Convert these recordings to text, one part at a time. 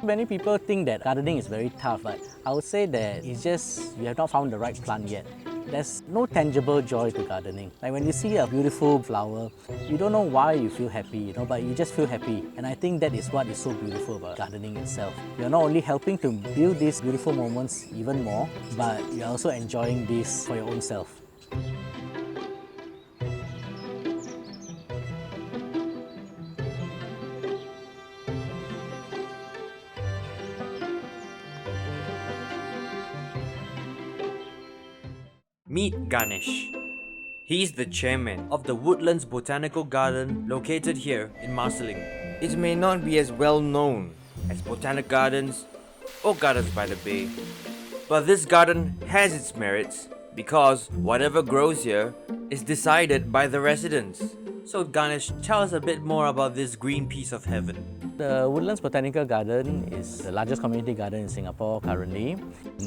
Many people think that gardening is very tough, but I would say that it's just you have not found the right plant yet. There's no tangible joy to gardening. Like when you see a beautiful flower, you don't know why you feel happy, but you just feel happy. And I think that is what is so beautiful about gardening itself. You're not only helping to build these beautiful moments even more, but you're also enjoying this for your own self. Meet Ganesh. He's the chairman of the Woodlands Botanical Garden located here in Marsiling. It may not be as well known as botanic gardens or gardens by the bay, but this garden has its merits because whatever grows here is decided by the residents. So Ganesh, tell us a bit more about this green piece of heaven. The Woodlands Botanical Garden is the largest community garden in Singapore currently.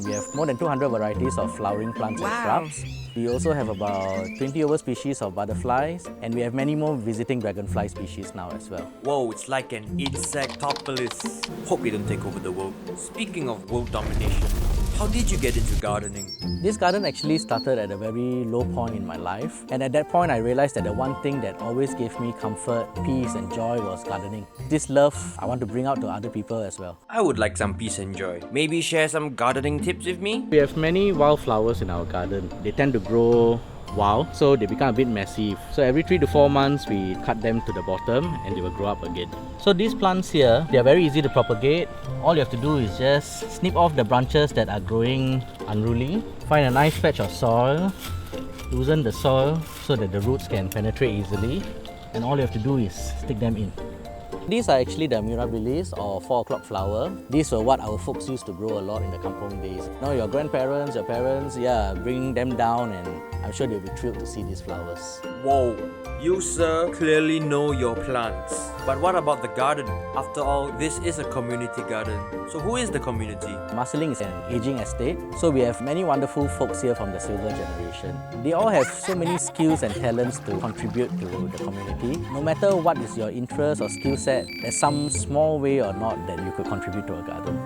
We have more than 200 varieties of flowering plants and shrubs. We also have about 20 over species of butterflies, and we have many more visiting dragonfly species now as well. Whoa, it's like an insectopolis. Hope we don't take over the world. Speaking of world domination, how did you get into gardening? This garden actually started at a very low point in my life, and at that point I realized that the one thing that always gave me comfort, peace and joy was gardening. This love I want to bring out to other people as well. I would like some peace and joy. Maybe share some gardening tips with me? We have many wildflowers in our garden. They tend to grow wild, so they become a bit massive. So every 3 to 4 months we cut them to the bottom and they will grow up again. So these plants here, they are very easy to propagate. All you have to do is just snip off the branches that are growing unruly. Find a nice patch of soil, loosen the soil so that the roots can penetrate easily, and all you have to do is stick them in. These are actually the mirabilis or 4 o'clock flower. These were what our folks used to grow a lot in the kampong days. Your grandparents, your parents, bring them down, and I'm sure they'll be thrilled to see these flowers. Whoa, you sir clearly know your plants. But what about the garden? After all, this is a community garden. So who is the community? Marsiling is an aging estate, so we have many wonderful folks here from the silver generation. They all have so many skills and talents to contribute to the community. No matter what is your interest or skill set, there's some small way or not that you could contribute to a garden.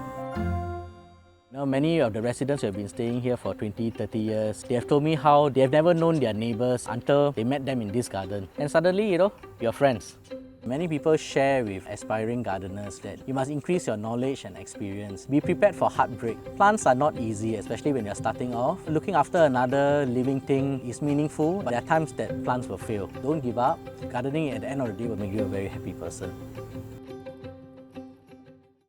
Many of the residents who have been staying here for 20, 30 years, they have told me how they have never known their neighbours until they met them in this garden. And suddenly, you're friends. Many people share with aspiring gardeners that you must increase your knowledge and experience. Be prepared for heartbreak. Plants are not easy, especially when you're starting off. Looking after another living thing is meaningful, but there are times that plants will fail. Don't give up. Gardening at the end of the day will make you a very happy person.